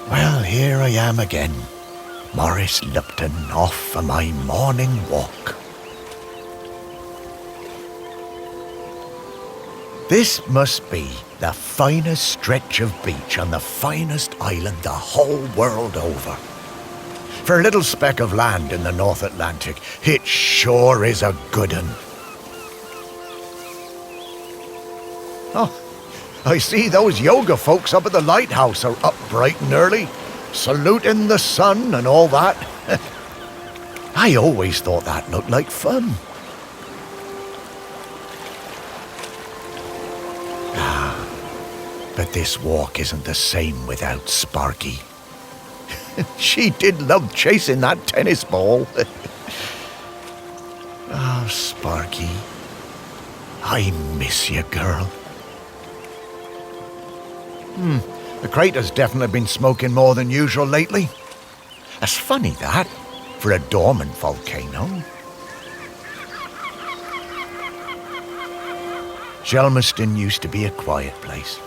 Well, here I am again, Maurice Lupton, off for my morning walk. This must be the finest stretch of beach on the finest island the whole world over. For a little speck of land in the North Atlantic, it sure is a good un. Oh, I see those yoga folks up at the lighthouse are up bright and early, saluting the sun and all that. I always thought that looked like fun. But this walk isn't the same without Sparky. She did love chasing that tennis ball. Oh, Sparky, I miss you, girl. The crater's definitely been smoking more than usual lately. That's funny, that, for a dormant volcano. Shelmerston used to be a quiet place.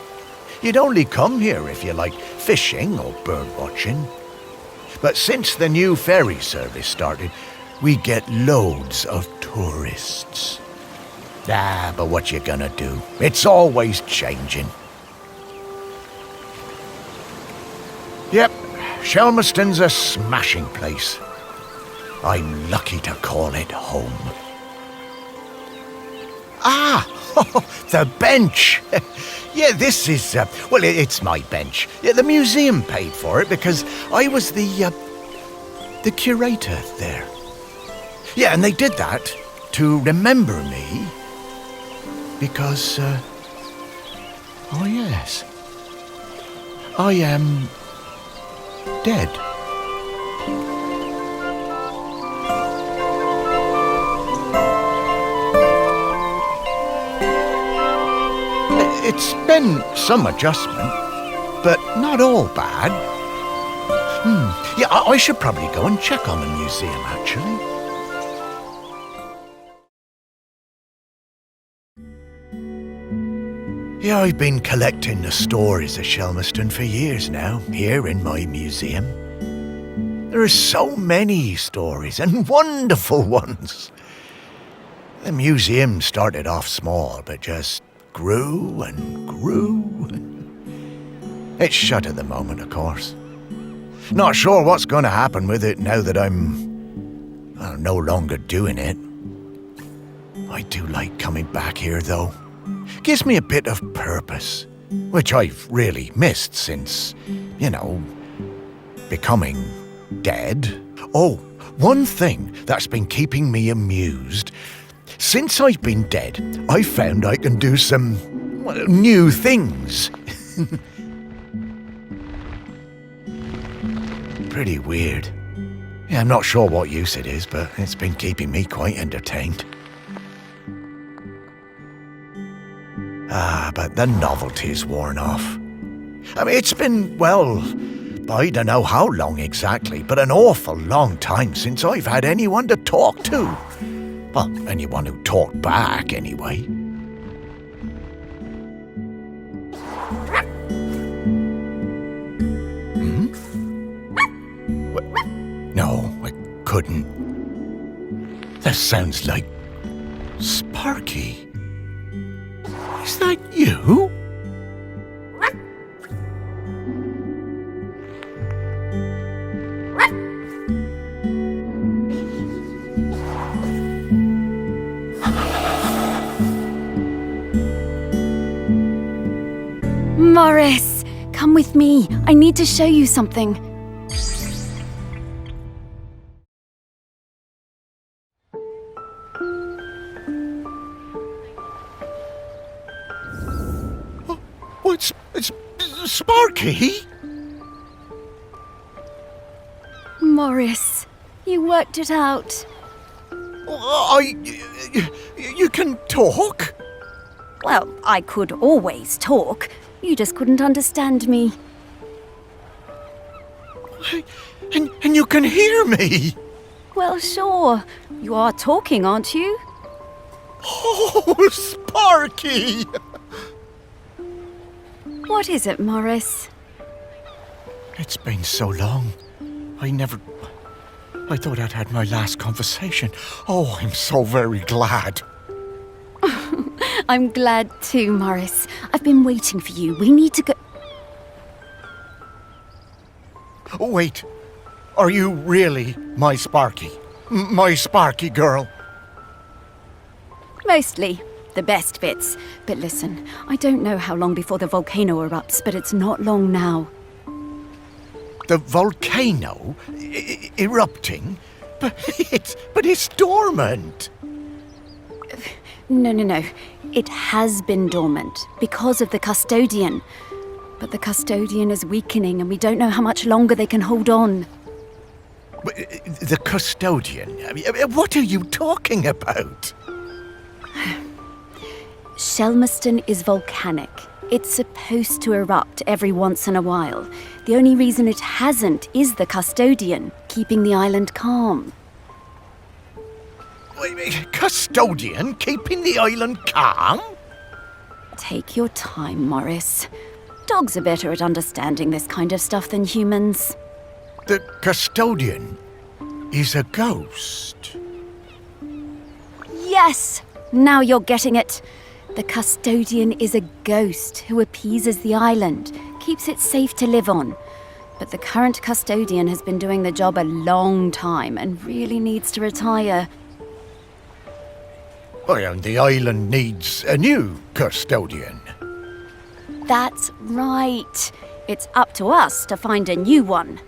You'd only come here if you liked fishing or bird watching. But since the new ferry service started, we get loads of tourists. But what you gonna do? It's always changing. Yep, Shelmerston's a smashing place. I'm lucky to call it home. The bench. Yeah, this is, it's my bench. Yeah, the museum paid for it because I was the curator there. Yeah, and they did that to remember me because, oh yes, I am dead. It's been some adjustment, but not all bad. Yeah, I should probably go and check on the museum, actually. Yeah, I've been collecting the stories of Shelmerston for years now, here in my museum. There are so many stories, and wonderful ones. The museum started off small, but just grew and grew. It's shut at the moment, of course. Not sure what's going to happen with it now that I'm no longer doing it. I do like coming back here, though. Gives me a bit of purpose, which I've really missed since, becoming dead. Oh, one thing that's been keeping me amused. Since I've been dead, I've found I can do some new things. Pretty weird. Yeah, I'm not sure what use it is, but it's been keeping me quite entertained. But the novelty's worn off. I mean, it's been, I don't know how long exactly, but an awful long time since I've had anyone to talk to. Well, anyone who talked back, anyway. No, I couldn't. That sounds like Sparky. Is that you? Maurice, come with me. I need to show you something. It's Sparky? Maurice, you worked it out. You can talk? Well, I could always talk. You just couldn't understand me. And you can hear me? Well, sure. You are talking, aren't you? Oh, Sparky! What is it, Morris? It's been so long. I thought I'd had my last conversation. Oh, I'm so very glad. I'm glad too, Morris. I've been waiting for you. We need to go... Oh, wait. Are you really my Sparky? My Sparky girl? Mostly. The best bits. But listen, I don't know how long before the volcano erupts, but it's not long now. The volcano erupting? But it's dormant. No. It has been dormant because of the custodian. But the custodian is weakening and we don't know how much longer they can hold on. The custodian? What are you talking about? Shelmerston is volcanic. It's supposed to erupt every once in a while. The only reason it hasn't is the custodian, keeping the island calm. Wait, custodian keeping the island calm? Take your time, Morris. Dogs are better at understanding this kind of stuff than humans. The custodian is a ghost. Yes! Now you're getting it. The custodian is a ghost who appeases the island, keeps it safe to live on. But the current custodian has been doing the job a long time and really needs to retire. Well, the island needs a new custodian. That's right. It's up to us to find a new one.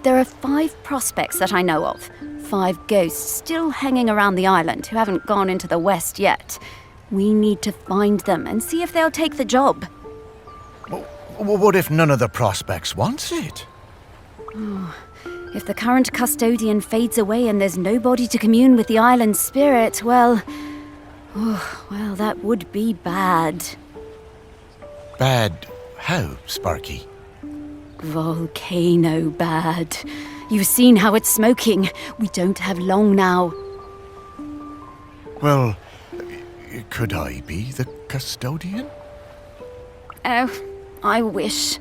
There are 5 prospects that I know of. 5 ghosts still hanging around the island who haven't gone into the west yet. We need to find them and see if they'll take the job. What if none of the prospects wants it? If the current custodian fades away and there's nobody to commune with the island's spirit, well, that would be bad. Bad how, Sparky? Volcano bad. You've seen how it's smoking. We don't have long now. Well, could I be the custodian? Oh, I wish.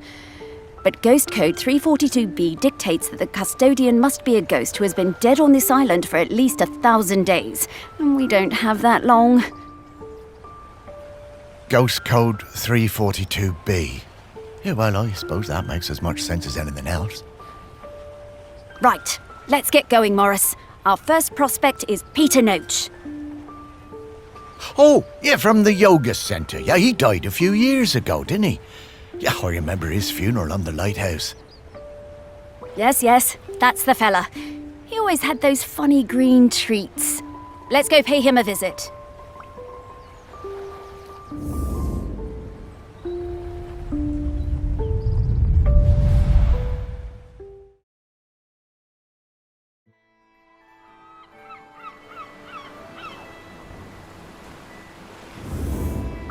But Ghost Code 342B dictates that the custodian must be a ghost who has been dead on this island for at least 1,000 days. And we don't have that long. Ghost Code 342B. Yeah, well, I suppose that makes as much sense as anything else. Right, let's get going, Morris. Our first prospect is Peter Noach. Oh, yeah, from the yoga centre. Yeah, he died a few years ago, didn't he? Yeah, I remember his funeral on the lighthouse. Yes, that's the fella. He always had those funny green treats. Let's go pay him a visit.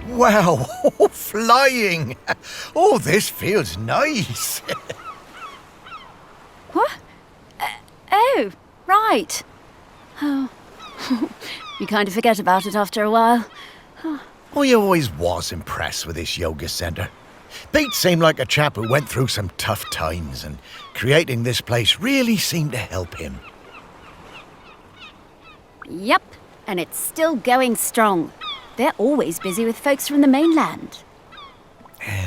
Wow, flying! Oh, this feels nice. What? Oh, right. Oh, you kind of forget about it after a while. I always was impressed with this yoga centre. Pete seemed like a chap who went through some tough times, and creating this place really seemed to help him. Yep, and it's still going strong. They're always busy with folks from the mainland.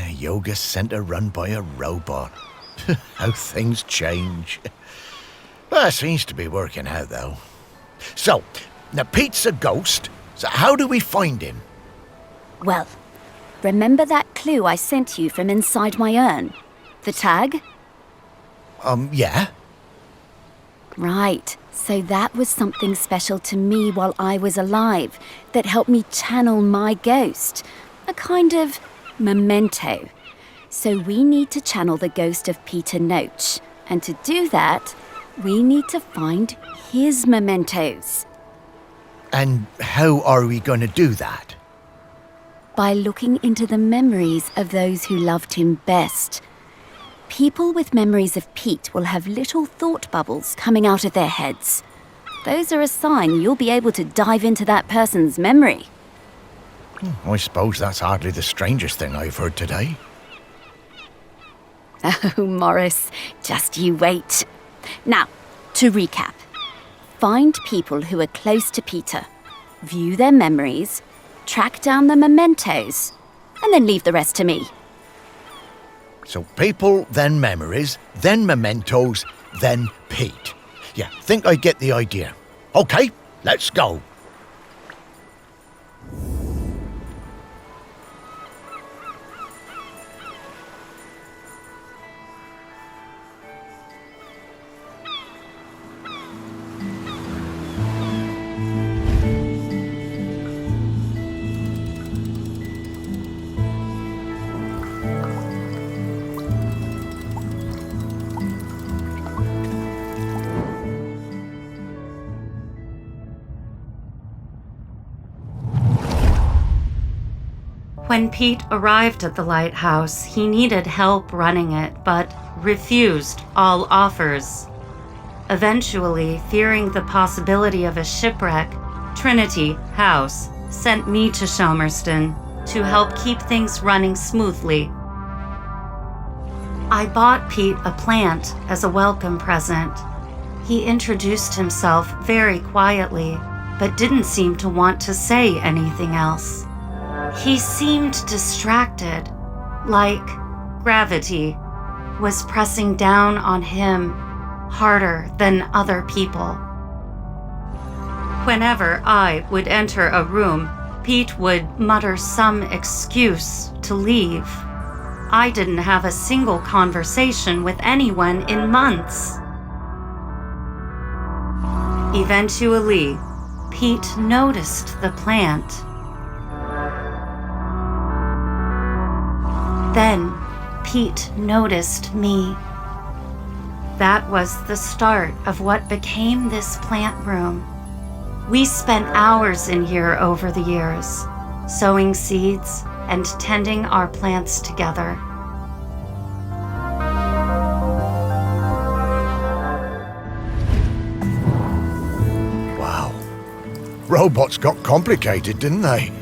Yoga centre run by a robot. How things change. Well, it seems to be working out, though. So, now Pete's a ghost, so how do we find him? Well, remember that clue I sent you from inside my urn? The tag? Yeah. Right. So that was something special to me while I was alive that helped me channel my ghost. A kind of memento. So we need to channel the ghost of Peter Noach. And to do that, we need to find his mementos. And how are we going to do that? By looking into the memories of those who loved him best. People with memories of Pete will have little thought bubbles coming out of their heads. those are a sign you'll be able to dive into that person's memory. I suppose that's hardly the strangest thing I've heard today. Oh, Morris, just you wait. Now, to recap. Find people who are close to Peter, view their memories, track down the mementos, and then leave the rest to me. So people, then memories, then mementos, then Pete. Yeah, think I get the idea. Okay, let's go. When Pete arrived at the lighthouse, he needed help running it, but refused all offers. Eventually, fearing the possibility of a shipwreck, Trinity House sent me to Shelmerston to help keep things running smoothly. I bought Pete a plant as a welcome present. He introduced himself very quietly, but didn't seem to want to say anything else. He seemed distracted, like gravity was pressing down on him harder than other people. Whenever I would enter a room, Pete would mutter some excuse to leave. I didn't have a single conversation with anyone in months. Eventually, Pete noticed the plant. Then, Pete noticed me. That was the start of what became this plant room. We spent hours in here over the years, sowing seeds and tending our plants together. Wow. Robots got complicated, didn't they?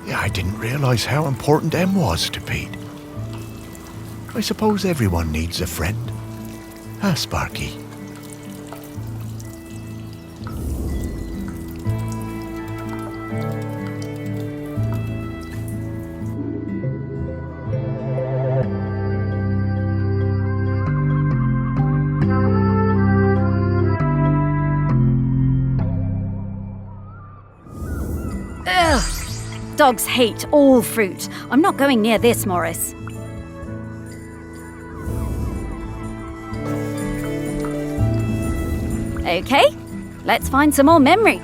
Yeah, I didn't realise how important M was to Pete. I suppose everyone needs a friend. Huh, Sparky? Dogs hate all fruit. I'm not going near this, Morris. Okay, let's find some more memory.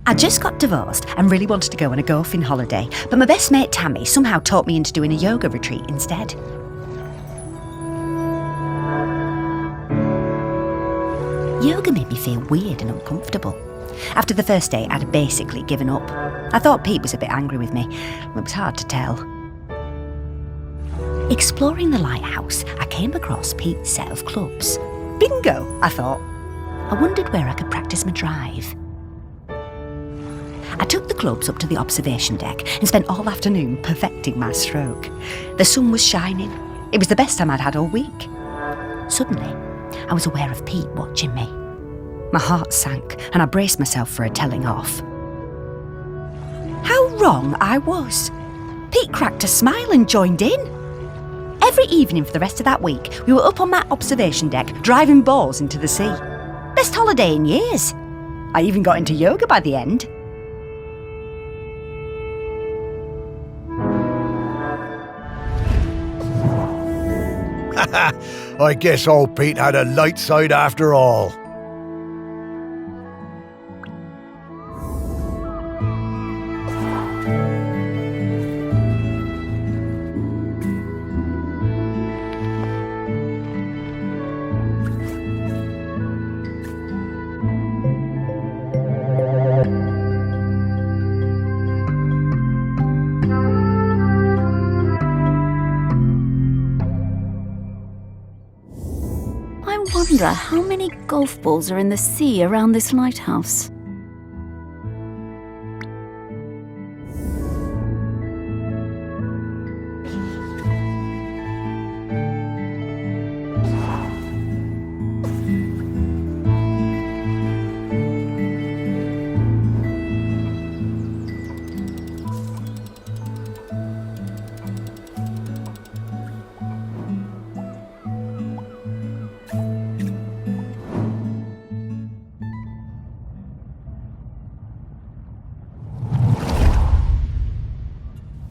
I just got divorced and really wanted to go on a golfing holiday, but my best mate Tammy somehow talked me into doing a yoga retreat instead. Yoga made me feel weird and uncomfortable. After the first day, I'd basically given up. I thought Pete was a bit angry with me. It was hard to tell. Exploring the lighthouse, I came across Pete's set of clubs. Bingo, I thought. I wondered where I could practice my drive. I took the clubs up to the observation deck and spent all afternoon perfecting my stroke. The sun was shining. It was the best time I'd had all week. Suddenly, I was aware of Pete watching me. My heart sank and I braced myself for a telling off. How wrong I was. Pete cracked a smile and joined in. Every evening for the rest of that week, we were up on that observation deck, driving balls into the sea. Best holiday in years. I even got into yoga by the end. I guess old Pete had a light side after all. wonder how many golf balls are in the sea around this lighthouse.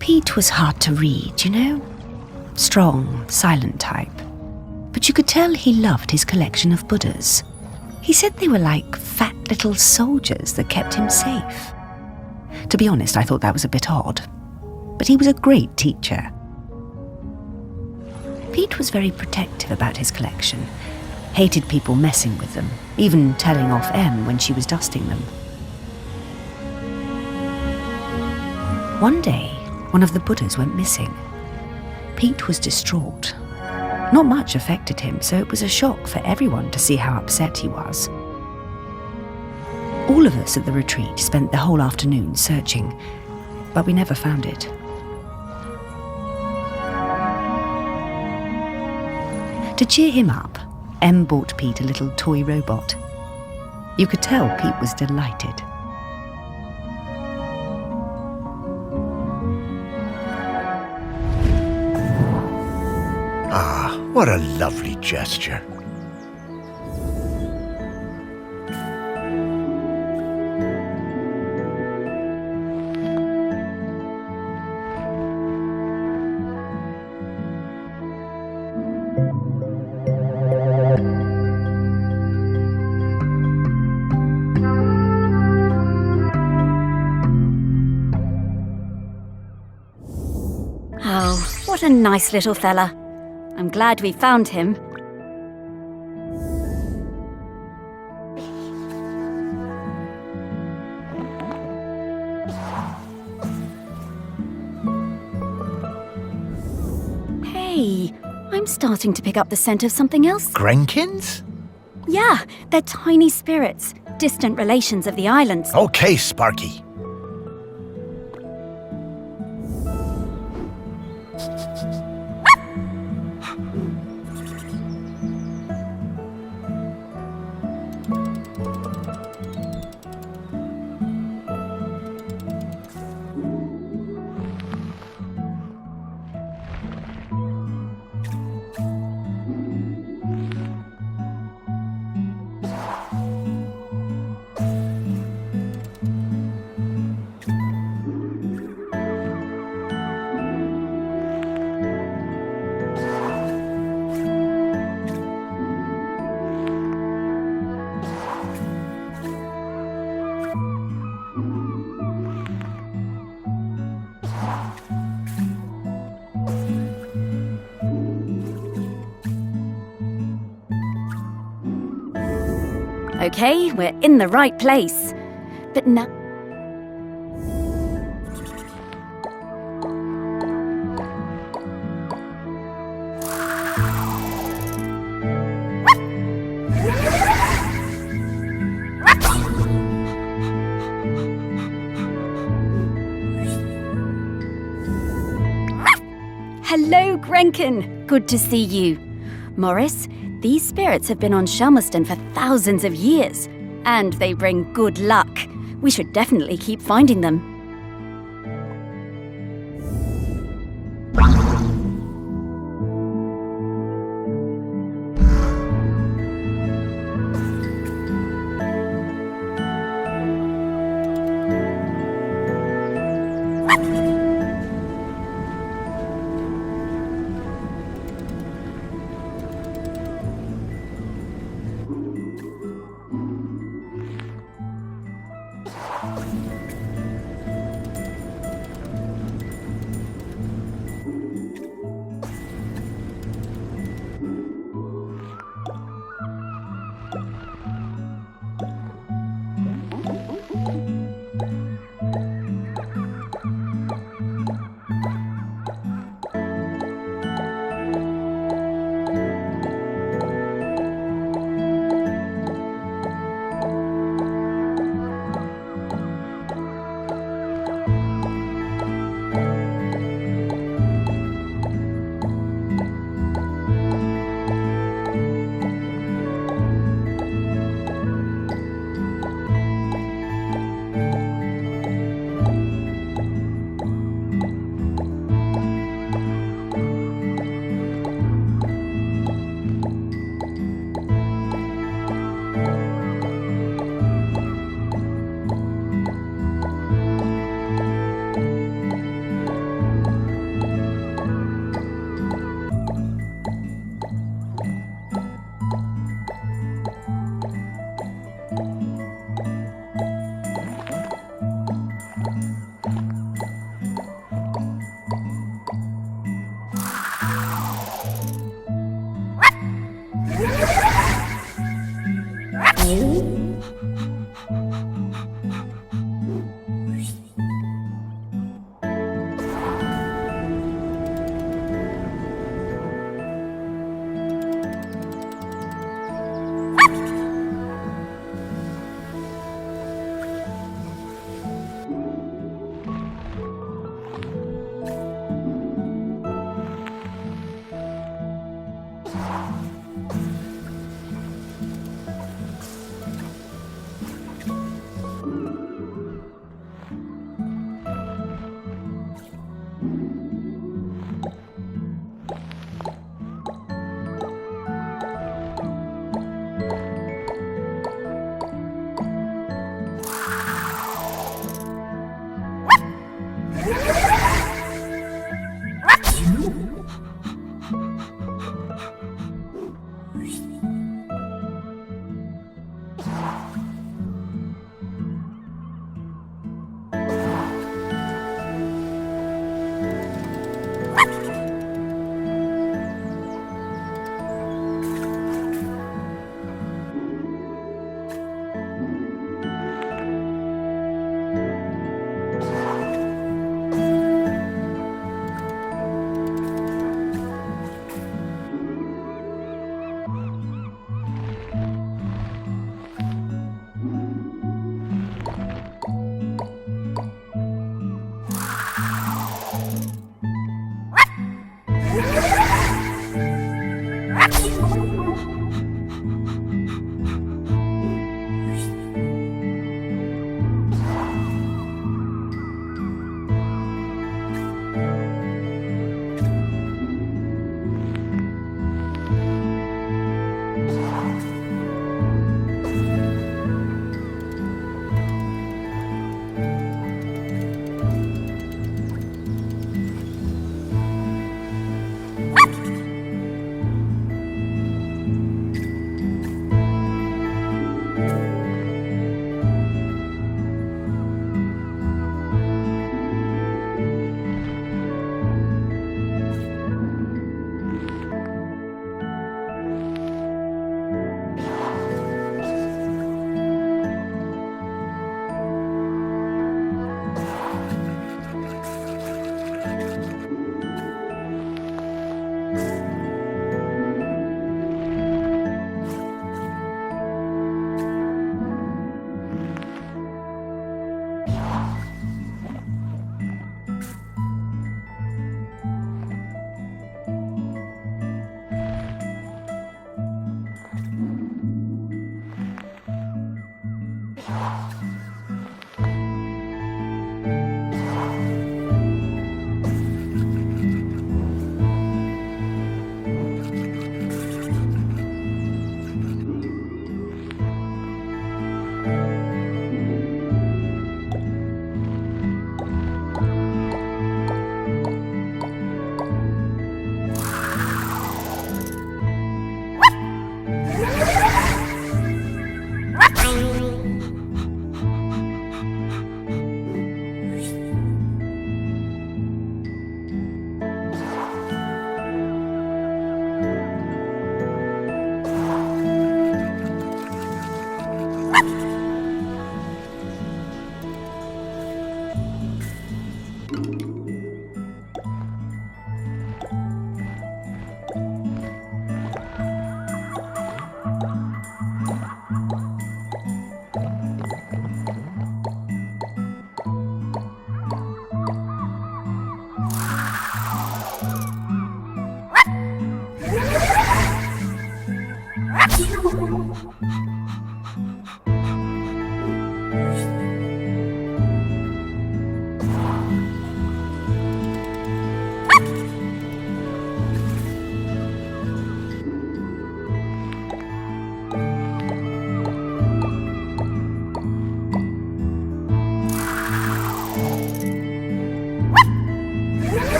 Pete was hard to read, you know? Strong, silent type. But you could tell he loved his collection of Buddhas. He said they were like fat little soldiers that kept him safe. To be honest, I thought that was a bit odd. But he was a great teacher. Pete was very protective about his collection. Hated people messing with them, even telling off Em when she was dusting them. One day, one of the Buddhas went missing. Pete was distraught. Not much affected him, so it was a shock for everyone to see how upset he was. All of us at the retreat spent the whole afternoon searching, but we never found it. To cheer him up, Em bought Pete a little toy robot. You could tell Pete was delighted. Ah, what a lovely gesture. Oh, what a nice little fella. I'm glad we found him. Hey, I'm starting to pick up the scent of something else. Grenkins? Yeah, they're tiny spirits, distant relations of the islands. Okay, Sparky. Okay, we're in the right place. But now... Hello, Grenkin. Good to see you. Morris, these spirits have been on Shelmerston for thousands of years, and they bring good luck. We should definitely keep finding them.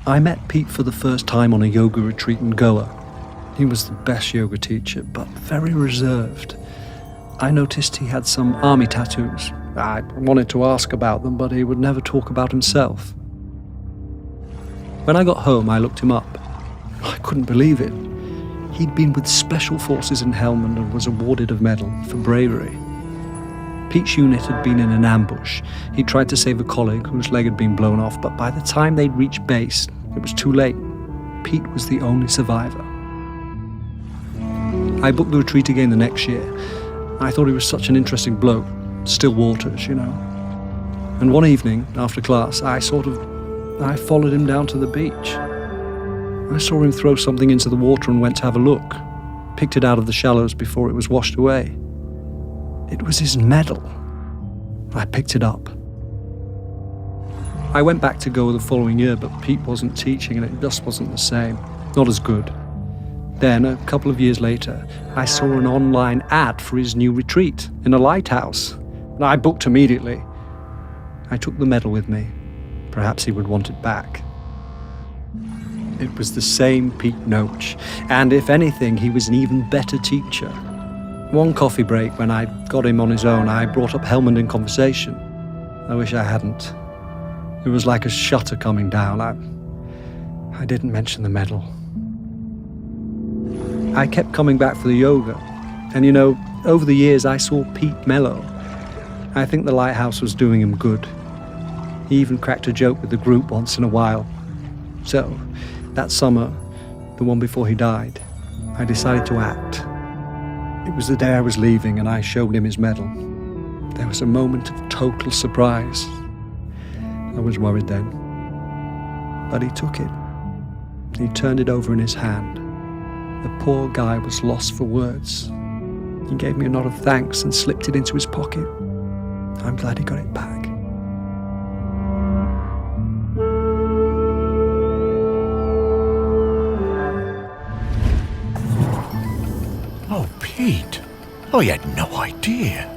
I met Pete for the first time on a yoga retreat in Goa. He was the best yoga teacher, but very reserved. I noticed he had some army tattoos. I wanted to ask about them, but he would never talk about himself. When I got home, I looked him up. I couldn't believe it. He'd been with Special Forces in Helmand and was awarded a medal for bravery. Pete's unit had been in an ambush. He tried to save a colleague whose leg had been blown off, but by the time they'd reached base, it was too late. Pete was the only survivor. I booked the retreat again the next year. I thought he was such an interesting bloke. Still waters, you know. And one evening, after class, I followed him down to the beach. I saw him throw something into the water and went to have a look. Picked it out of the shallows before it was washed away. It was his medal. I picked it up. I went back to Goa the following year, but Pete wasn't teaching and it just wasn't the same. not as good. Then, a couple of years later, I saw an online ad for his new retreat in a lighthouse, and I booked immediately. I took the medal with me. Perhaps he would want it back. It was the same Pete Noach, and if anything, he was an even better teacher. One coffee break, when I got him on his own, I brought up Helmand in conversation. I wish I hadn't. It was like a shutter coming down. I didn't mention the medal. I kept coming back for the yoga, and over the years I saw Pete mellow. I think the lighthouse was doing him good. He even cracked a joke with the group once in a while. So, that summer, the one before he died, I decided to act. It was the day I was leaving, and I showed him his medal. There was a moment of total surprise. I was worried then. But he took it. He turned it over in his hand. The poor guy was lost for words. He gave me a nod of thanks and slipped it into his pocket. I'm glad he got it back. Oh, Pete. I had no idea.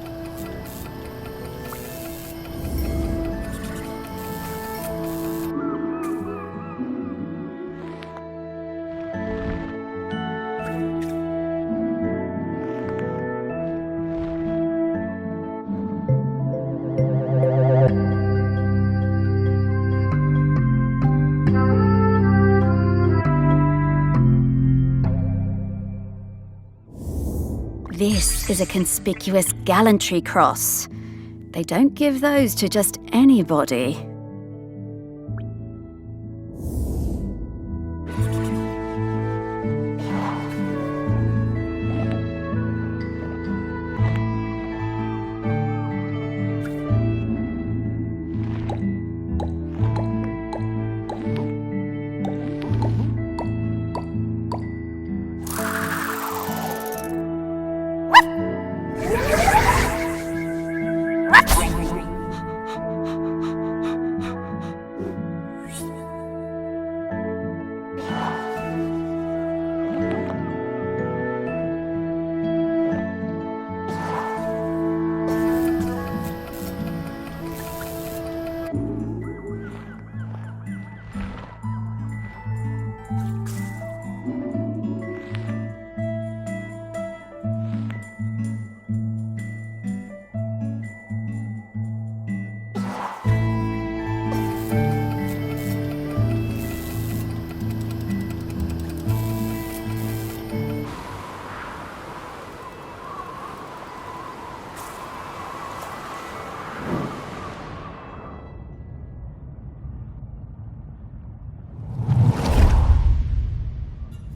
This is a conspicuous gallantry cross. They don't give those to just anybody.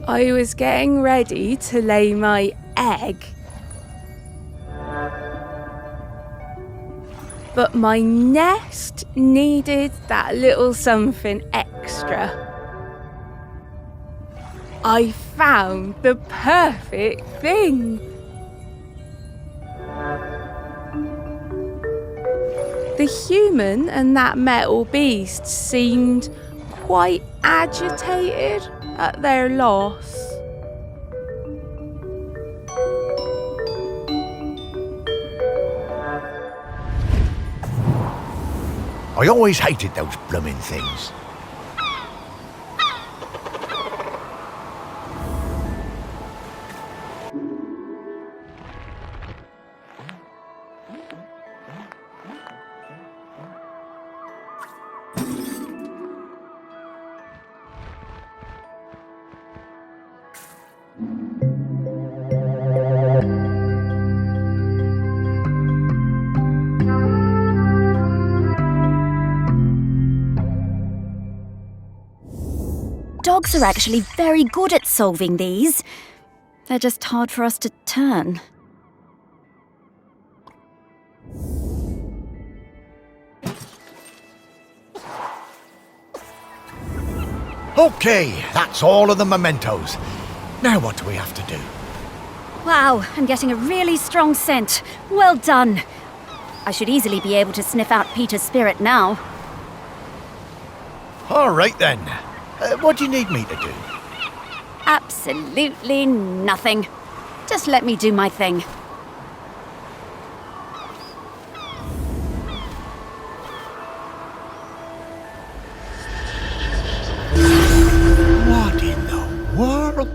I was getting ready to lay my egg, but my nest needed that little something extra. I found the perfect thing. The human and that metal beast seemed quite agitated at their loss. I always hated those blooming things. Dogs are actually very good at solving these. They're just hard for us to turn. Okay, that's all of the mementos. Now what do we have to do? Wow, I'm getting a really strong scent. Well done. I should easily be able to sniff out Peter's spirit now. All right then. What do you need me to do? Absolutely nothing. Just let me do my thing. What in the world?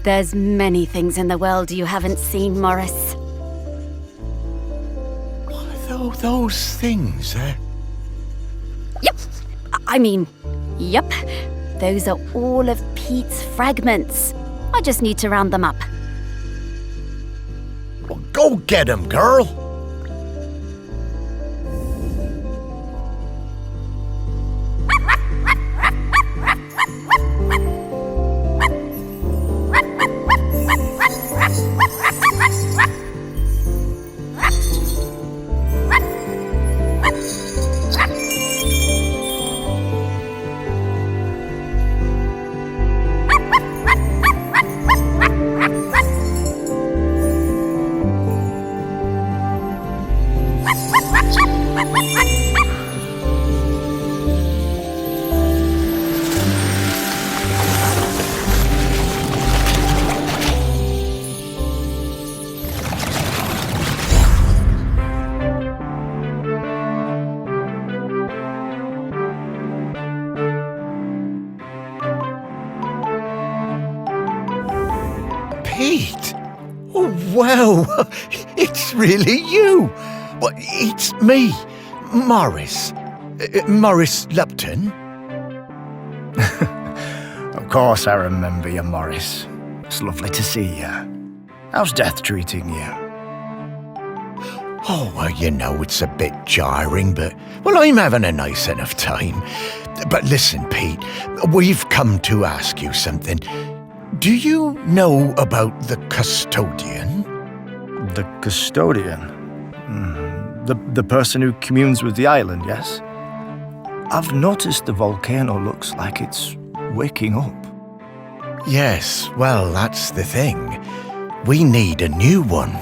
There's many things in the world you haven't seen, Morris. Those things, Yep. Yep. Those are all of Pete's fragments. I just need to round them up. Well, go get 'em, girl. Pete! Oh, wow! It's really you! Well, it's me, Morris. Morris Lupton. Of course I remember you, Morris. It's lovely to see you. How's death treating you? Oh, well, you know, it's a bit jarring, but, well, I'm having a nice enough time. But listen, Pete, we've come to ask you something. Do you know about the custodian? The custodian? The person who communes with the island, yes? I've noticed the volcano looks like it's waking up. Yes, well, that's the thing. We need a new one.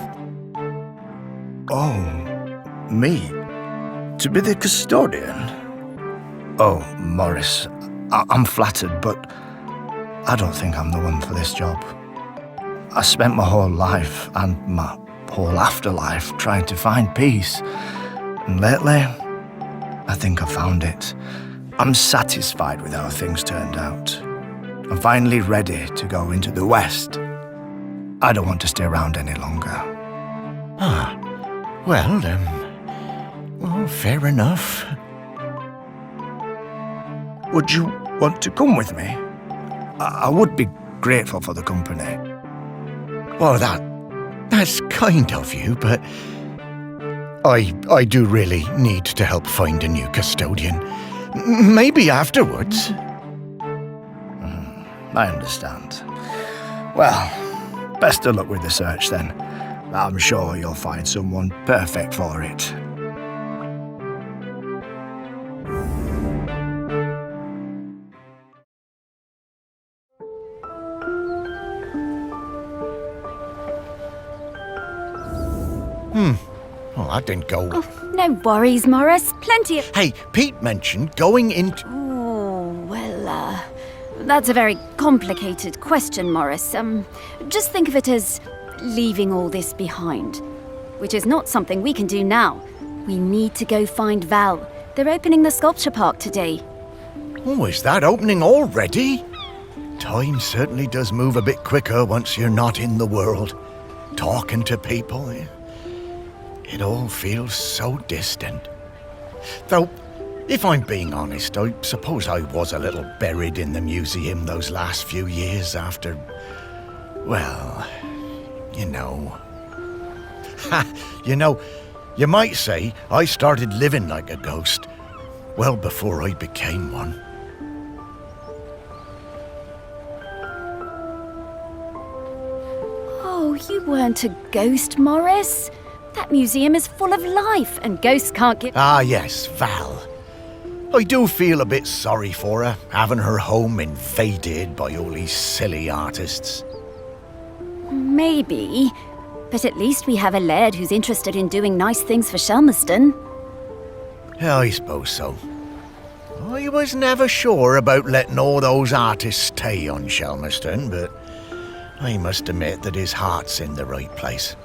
Oh, me? To be the custodian? Oh, Morris, I'm flattered, but I don't think I'm the one for this job. I spent my whole life and my whole afterlife trying to find peace. And lately, I think I found it. I'm satisfied with how things turned out. I'm finally ready to go into the West. I don't want to stay around any longer. Well, fair enough. Would you want to come with me? I would be grateful for the company. Well, that's kind of you, but I do really need to help find a new custodian. Maybe afterwards. I understand. Well, best of luck with the search then. I'm sure you'll find someone perfect for it. Well, that didn't go. No worries, Morris. Plenty of... Hey, Pete mentioned going into... Oh, well, that's a very complicated question, Morris. Just think of it as leaving all this behind, which is not something we can do now. We need to go find Val. They're opening the sculpture park today. Oh, is that opening already? Time certainly does move a bit quicker once you're not in the world. Talking to people, it all feels so distant. Though, if I'm being honest, I suppose I was a little buried in the museum those last few years after, well, you know. You might say I started living like a ghost well before I became one. Oh, you weren't a ghost, Morris. That museum is full of life, and ghosts can't get... Ah, yes, Val. I do feel a bit sorry for her, having her home invaded by all these silly artists. Maybe, but at least we have a laird who's interested in doing nice things for Shelmerston. Yeah, I suppose so. I was never sure about letting all those artists stay on Shelmerston, but I must admit that his heart's in the right place.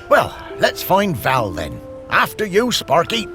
Well, let's find Val then. After you, Sparky.